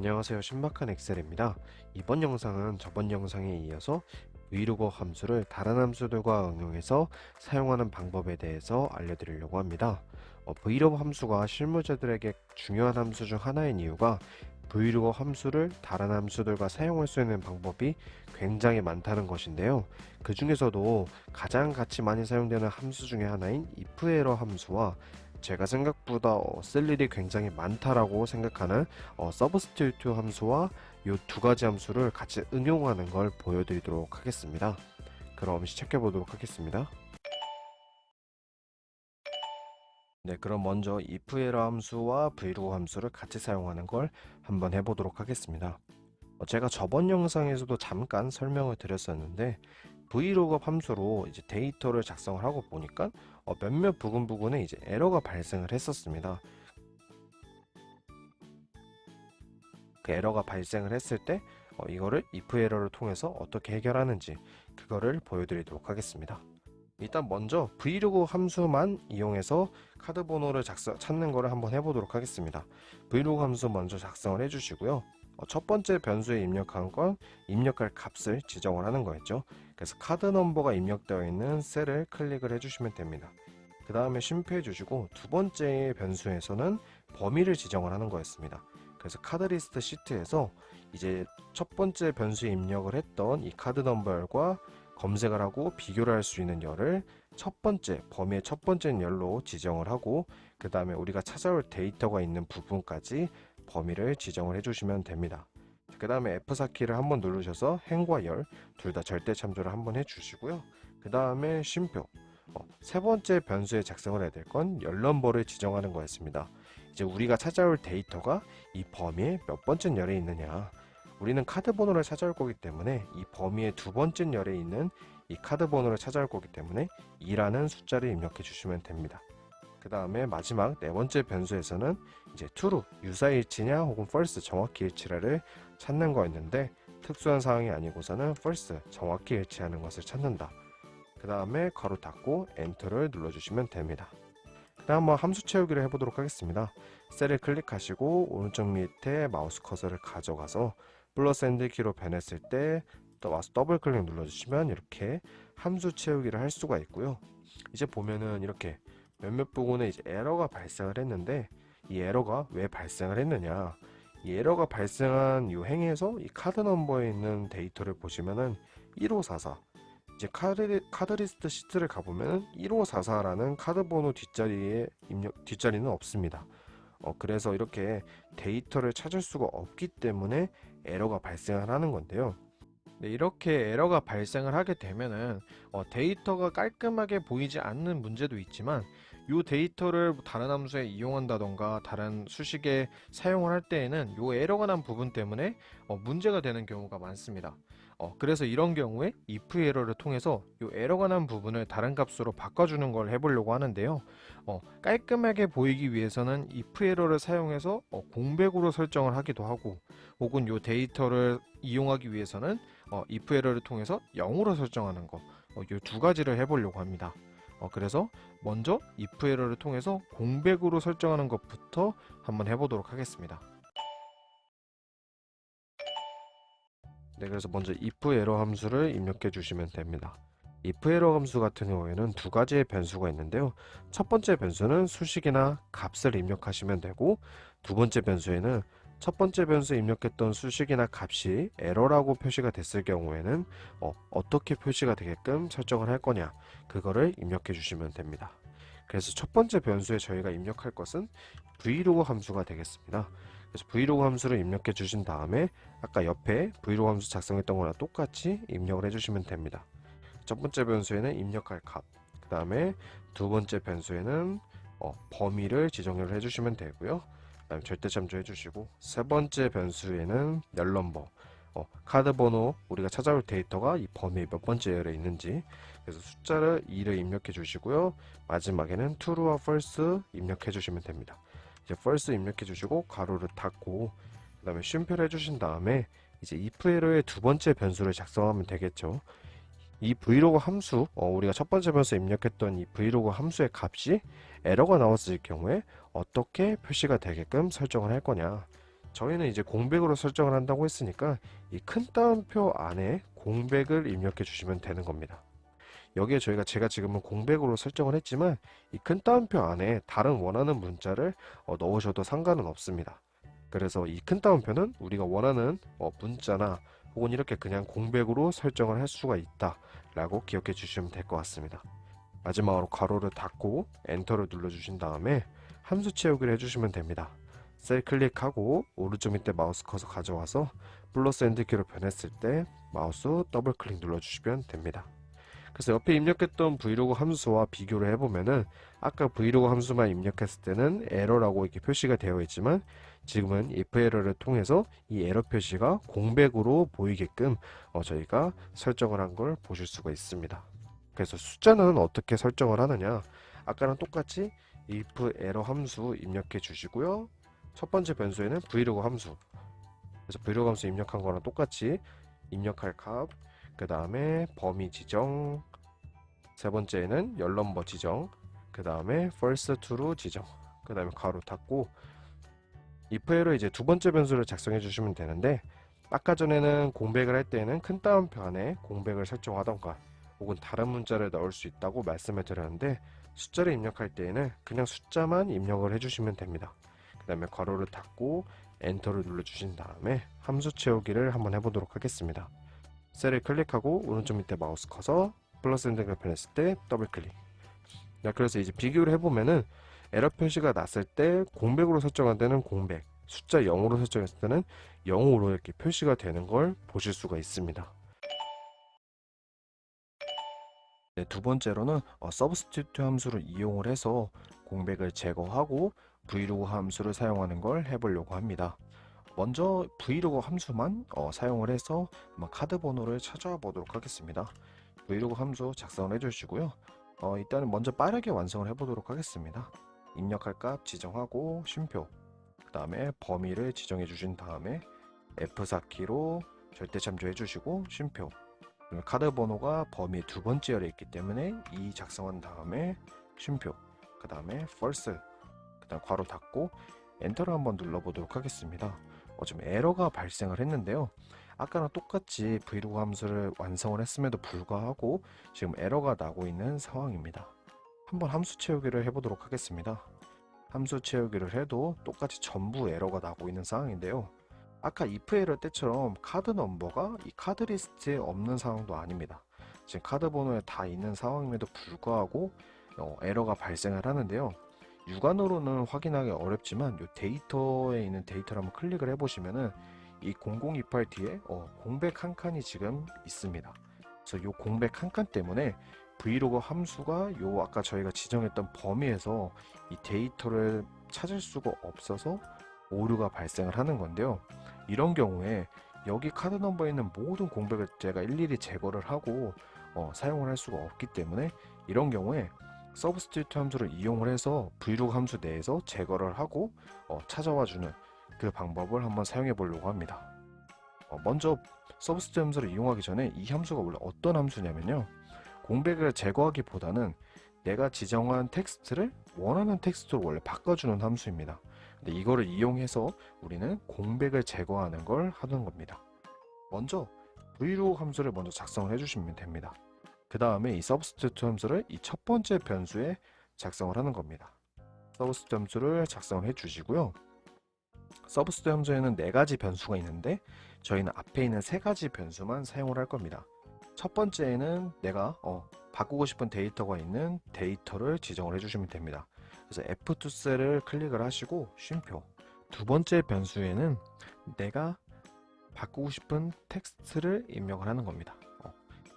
안녕하세요. 신박한 엑셀입니다. 이번 영상은 저번 영상에 이어서 브이로그 함수를 다른 함수들과 응용해서 사용하는 방법에 대해서 알려드리려고 합니다. 브이로그 함수가 실무자들에게 중요한 함수 중 하나인 이유가 브이로그 함수를 다른 함수들과 사용할 수 있는 방법이 굉장히 많다는 것인데요. 그 중에서도 가장 같이 많이 사용되는 함수 중에 하나인 if에러 함수와 제가 생각보다 쓸 일이 굉장히 많다라고 생각하는 서브스티튜트 함수와 이 두 가지 함수를 같이 응용하는 걸 보여드리도록 하겠습니다. 그럼 시작해 보도록 하겠습니다. 네, 그럼 먼저 if에러 함수와 브이로그 함수를 같이 사용하는 걸 한번 해보도록 하겠습니다. 제가 저번 영상에서도 잠깐 설명을 드렸었는데 브이로그 함수로 이제 데이터를 작성을 하고 보니까 몇몇 부분에 이제 에러가 발생을 했었습니다. 그 에러가 발생을 했을 때 이거를 if 에러를 통해서 어떻게 해결하는지 그거를 보여드리도록 하겠습니다. 일단 먼저 브이로그 함수만 이용해서 카드 번호를 찾는 거를 한번 해보도록 하겠습니다. 브이로그 함수 먼저 작성을 해주시고요. 첫 번째 변수에 입력한 건 입력할 값을 지정을 하는 거였죠. 그래서 카드 넘버가 입력되어 있는 셀을 클릭을 해주시면 됩니다. 그 다음에 쉼표해 주시고 두 번째 변수에서는 범위를 지정을 하는 거였습니다. 그래서 카드 리스트 시트에서 이제 첫 번째 변수에 입력을 했던 이 카드 넘버열과 검색을 하고 비교를 할 수 있는 열을 첫 번째 범위의 첫 번째 열로 지정을 하고 그 다음에 우리가 찾아올 데이터가 있는 부분까지 범위를 지정을 해주시면 됩니다. 그 다음에 F4키를 한번 누르셔서 행과 열 둘 다 절대 참조를 한번 해주시고요. 그 다음에 쉼표 세 번째 변수에 작성을 해야 될 건 열 넘버를 지정하는 거였습니다. 이제 우리가 찾아올 데이터가 이 범위의 몇 번째 열에 있느냐, 우리는 카드 번호를 찾아올 거기 때문에 이 범위의 두 번째 열에 있는 이 카드 번호를 찾아올 거기 때문에 2라는 숫자를 입력해 주시면 됩니다. 그 다음에 마지막 네 번째 변수에서는 이제 true 유사일치냐 혹은 false 정확히 일치를 찾는 거였는데 특수한 사항이 아니고서는 false 정확히 일치하는 것을 찾는다. 그 다음에 괄호 닫고 엔터를 눌러주시면 됩니다. 그 다음 한번 함수 채우기를 해보도록 하겠습니다. 셀을 클릭하시고 오른쪽 밑에 마우스 커서를 가져가서 플러스 핸드 키로 변했을 때 또 와서 더블 클릭 눌러주시면 이렇게 함수 채우기를 할 수가 있고요. 이제 보면은 이렇게 몇몇 부분에 이제 에러가 발생을 했는데 이 에러가 왜 발생을 했느냐, 이 에러가 발생한 이 행에서 이 카드 넘버에 있는 데이터를 보시면은 1544 이제 카드 리스트 시트를 가보면 1544라는 카드 번호 뒷자리는 없습니다. 그래서 이렇게 데이터를 찾을 수가 없기 때문에 에러가 발생을 하는 건데요. 네, 이렇게 에러가 발생을 하게 되면은 데이터가 깔끔하게 보이지 않는 문제도 있지만 이 데이터를 다른 함수에 이용한다던가 다른 수식에 사용을 할 때에는 이 에러가 난 부분 때문에 문제가 되는 경우가 많습니다. 그래서 이런 경우에 if 에러를 통해서 이 에러가 난 부분을 다른 값으로 바꿔주는 걸 해보려고 하는데요. 깔끔하게 보이기 위해서는 if 에러를 사용해서 공백으로 설정을 하기도 하고 혹은 이 데이터를 이용하기 위해서는 if 에러를 통해서 0으로 설정하는 거, 이 두 가지를 해보려고 합니다. 그래서 먼저 if 에러를 통해서 공백으로 설정하는 것부터 한번 해보도록 하겠습니다. 네, 그래서 먼저 if 에러 함수를 입력해 주시면 됩니다. if 에러 함수 같은 경우에는 두 가지의 변수가 있는데요. 첫 번째 변수는 수식이나 값을 입력하시면 되고 두 번째 변수에는 첫 번째 변수에 입력했던 수식이나 값이 에러라고 표시가 됐을 경우에는 어떻게 표시가 되게끔 설정을 할 거냐, 그거를 입력해 주시면 됩니다. 그래서 첫 번째 변수에 저희가 입력할 것은 브이로그 함수가 되겠습니다. 그래서 브이로그 함수를 입력해 주신 다음에 아까 옆에 브이로그 함수 작성했던 거랑 똑같이 입력을 해주시면 됩니다. 첫 번째 변수에는 입력할 값, 그 다음에 두 번째 변수에는 범위를 지정을 해주시면 되고요. 그다음에 절대 참조해 주시고 세 번째 변수에는 열 넘버, 카드 번호, 우리가 찾아올 데이터가 이 범위 몇 번째 열에 있는지, 그래서 숫자를 2를 입력해 주시고요. 마지막에는 true와 false 입력해 주시면 됩니다. 이제 false 입력해 주시고 가로를 닫고 그 다음에 쉼표를 해주신 다음에 이제 if 에러의 두 번째 변수를 작성하면 되겠죠. 이 브이로그 함수, 우리가 첫 번째 변수에 입력했던 이 브이로그 함수의 값이 에러가 나왔을 경우에 어떻게 표시가 되게끔 설정을 할 거냐, 저희는 이제 공백으로 설정을 한다고 했으니까 이 큰 따옴표 안에 공백을 입력해 주시면 되는 겁니다. 여기에 제가 지금은 공백으로 설정을 했지만 이 큰 따옴표 안에 다른 원하는 문자를 넣으셔도 상관은 없습니다. 그래서 이 큰 따옴표는 우리가 원하는 문자나 혹은 이렇게 그냥 공백으로 설정을 할 수가 있다 라고 기억해 주시면 될 것 같습니다. 마지막으로 괄호를 닫고 엔터를 눌러 주신 다음에 함수 채우기를 해주시면 됩니다. 셀 클릭하고 오른쪽 밑에 마우스 커서 가져와서 플러스 엔드키로 변했을 때 마우스 더블 클릭 눌러주시면 됩니다. 그래서 옆에 입력했던 브이로그 함수와 비교를 해보면은 아까 브이로그 함수만 입력했을 때는 에러라고 이렇게 표시가 되어 있지만 지금은 if 에러를 통해서 이 에러 표시가 공백으로 보이게끔 저희가 설정을 한 걸 보실 수가 있습니다. 그래서 숫자는 어떻게 설정을 하느냐, 아까랑 똑같이 if 에러 함수 입력해 주시고요. 첫 번째 변수에는 브이로그 함수, 그래서 브이로그 함수 입력한 거랑 똑같이 입력할 값, 그 다음에 범위 지정, 세 번째에는 열 넘버 지정, 그 다음에 first to로 지정, 그 다음에 괄호 닫고 if로 이제 두 번째 변수를 작성해 주시면 되는데, 아까 전에는 공백을 할 때에는 큰 따옴표 안에 공백을 설정하던가 혹은 다른 문자를 넣을 수 있다고 말씀을 드렸는데, 숫자를 입력할 때에는 그냥 숫자만 입력을 해주시면 됩니다. 그 다음에 괄호를 닫고 엔터를 눌러주신 다음에 함수 채우기를 한번 해보도록 하겠습니다. 셀을 클릭하고 오른쪽 밑에 마우스 커서 플러스 엔드가 변했을 때 더블 클릭. 그래서 이제 비교를 해보면은 에러 표시가 났을 때 공백으로 설정한 때는 공백, 숫자 0으로 설정했을 때는 0으로 이렇게 표시가 되는 걸 보실 수가 있습니다. 네, 두 번째로는 substitute 함수를 이용을 해서 공백을 제거하고 브이로그 함수를 사용하는 걸 해보려고 합니다. 먼저 브이로그 함수만 사용을 해서 카드 번호를 찾아와 보도록 하겠습니다. 브이로그 함수 작성을 해주시고요. 일단은 먼저 빠르게 완성을 해보도록 하겠습니다. 입력할 값 지정하고 쉼표, 그 다음에 범위를 지정해 주신 다음에 F4키로 절대 참조해 주시고 쉼표, 카드 번호가 범위 두 번째 열에 있기 때문에 2 작성한 다음에 쉼표, 그 다음에 false, 그 다음 괄호 닫고 엔터를 한번 눌러보도록 하겠습니다. 지금 에러가 발생을 했는데요. 아까랑 똑같이 브이로그 함수를 완성을 했음에도 불구하고 지금 에러가 나고 있는 상황입니다. 한번 함수 채우기를 해보도록 하겠습니다. 함수 채우기를 해도 똑같이 전부 에러가 나고 있는 상황인데요. 아까 if 에러 때처럼 카드 넘버가 이 카드 리스트에 없는 상황도 아닙니다. 지금 카드 번호에 다 있는 상황임에도 불구하고 에러가 발생을 하는데요. 육안으로는 확인하기 어렵지만 이 데이터에 있는 데이터를 한번 클릭을 해보시면은 이 0028 뒤에 공백 한 칸이 지금 있습니다. 그래서 이 공백 한 칸 때문에 브이로그 함수가 요 아까 저희가 지정했던 범위에서 이 데이터를 찾을 수가 없어서 오류가 발생을 하는 건데요. 이런 경우에 여기 카드 넘버에 있는 모든 공백을 제가 일일이 제거를 하고 사용을 할 수가 없기 때문에 이런 경우에 서브스티튜트 함수를 이용을 해서 브이로그 함수 내에서 제거를 하고 찾아와 주는 그 방법을 한번 사용해 보려고 합니다. 먼저 서브스티튜트 함수를 이용하기 전에 이 함수가 원래 어떤 함수냐면요, 공백을 제거하기보다는 내가 지정한 텍스트를 원하는 텍스트로 원래 바꿔주는 함수입니다. 근데 이거를 이용해서 우리는 공백을 제거하는 걸 하는 겁니다. 먼저 브이로그 함수를 먼저 작성을 해주시면 됩니다. 그 다음에 이 substitute 함수를 이 첫 번째 변수에 작성을 하는 겁니다. substitute 함수를 작성을 해주시고요. substitute 함수에는 4가지 변수가 있는데 저희는 앞에 있는 3가지 변수만 사용을 할 겁니다. 첫 번째에는 내가 바꾸고 싶은 데이터가 있는 데이터를 지정을 해주시면 됩니다. 그래서 F2 셀을 클릭을 하시고 쉼표. 두 번째 변수에는 내가 바꾸고 싶은 텍스트를 입력을 하는 겁니다.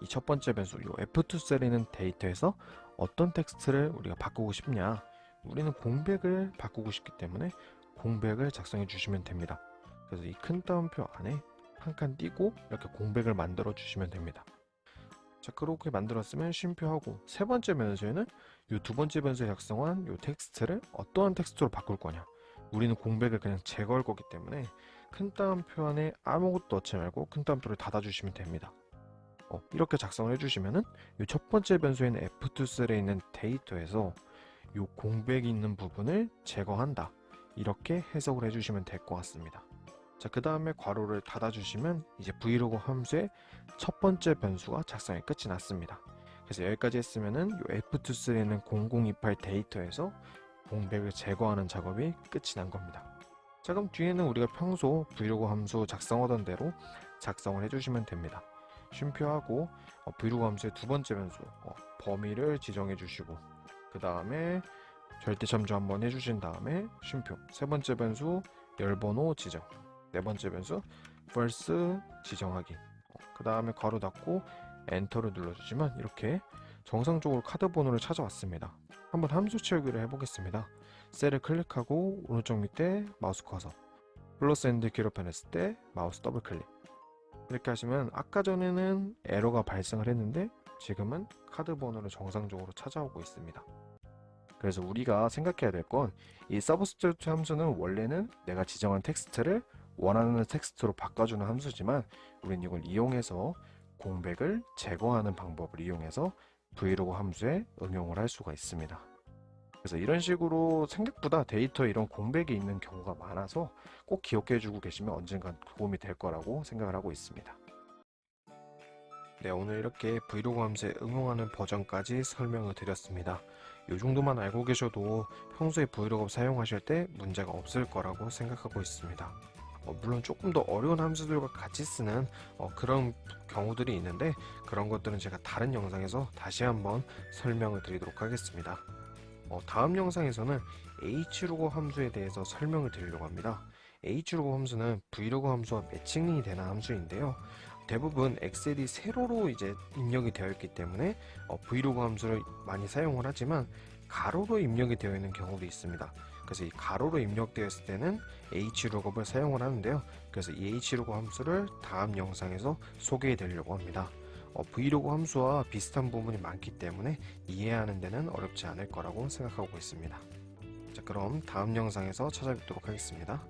이 첫 번째 변수, 이 F2 셀에 있는 데이터에서 어떤 텍스트를 우리가 바꾸고 싶냐, 우리는 공백을 바꾸고 싶기 때문에 공백을 작성해 주시면 됩니다. 그래서 이 큰 따옴표 안에 한 칸 띄고 이렇게 공백을 만들어 주시면 됩니다. 자, 그렇게 만들었으면 쉼표하고, 세 번째 변수에는 이 두 번째 변수에 작성한 이 텍스트를 어떠한 텍스트로 바꿀 거냐, 우리는 공백을 그냥 제거할 거기 때문에 큰 따옴표 안에 아무것도 넣지 말고 큰 따옴표를 닫아 주시면 됩니다. 이렇게 작성을 해주시면은 이 첫 번째 변수에는 F2 셀에 있는 데이터에서 이 공백이 있는 부분을 제거한다, 이렇게 해석을 해주시면 될 것 같습니다. 자, 그 다음에 괄호를 닫아주시면 이제 브이로그 함수의 첫 번째 변수가 작성이 끝이 났습니다. 그래서 여기까지 했으면은 요 F23는 0028 데이터에서 공백을 제거하는 작업이 끝이 난 겁니다. 자, 그럼 뒤에는 우리가 평소 브이로그 함수 작성하던 대로 작성을 해주시면 됩니다. 쉼표하고 브이로그 함수의 두 번째 변수 범위를 지정해 주시고, 그 다음에 절대참조 한번 해주신 다음에 쉼표, 세 번째 변수 열번호 지정, 네 번째 변수 false 지정하기, 그 다음에 괄호 닫고 엔터를 눌러주시면 이렇게 정상적으로 카드 번호를 찾아왔습니다. 한번 함수 채우기를 해보겠습니다. 셀을 클릭하고 오른쪽 밑에 마우스 커서 플러스 엔드 키로 변했을 때 마우스 더블 클릭, 이렇게 하시면 아까 전에는 에러가 발생을 했는데 지금은 카드 번호를 정상적으로 찾아오고 있습니다. 그래서 우리가 생각해야 될 건 이 서브스티튜트 함수는 원래는 내가 지정한 텍스트를 원하는 텍스트로 바꿔주는 함수지만 우리는 이걸 이용해서 공백을 제거하는 방법을 이용해서 브이로그 함수에 응용을 할 수가 있습니다. 그래서 이런 식으로 생각보다 데이터에 이런 공백이 있는 경우가 많아서 꼭 기억해 주고 계시면 언젠간 도움이 될 거라고 생각을 하고 있습니다. 네, 오늘 이렇게 브이로그 함수에 응용하는 버전까지 설명을 드렸습니다. 이 정도만 알고 계셔도 평소에 브이로그 사용하실 때 문제가 없을 거라고 생각하고 있습니다. 물론 조금 더 어려운 함수들과 같이 쓰는 그런 경우들이 있는데 그런 것들은 제가 다른 영상에서 다시 한번 설명을 드리도록 하겠습니다. 다음 영상에서는 hlogo 함수에 대해서 설명을 드리려고 합니다. hlogo 함수는 브이로그 함수와 매칭이 되는 함수인데요. 대부분 엑셀이 세로로 이제 입력이 되어 있기 때문에 브이로그 함수를 많이 사용을 하지만 가로로 입력이 되어 있는 경우도 있습니다. 그래서 이 가로로 입력되었을 때는 hlookup을 사용을 하는데요. 그래서 이 hlogo 함수를 다음 영상에서 소개해 드리려고 합니다. 브이로그 함수와 비슷한 부분이 많기 때문에 이해하는 데는 어렵지 않을 거라고 생각하고 있습니다. 자, 그럼 다음 영상에서 찾아뵙도록 하겠습니다.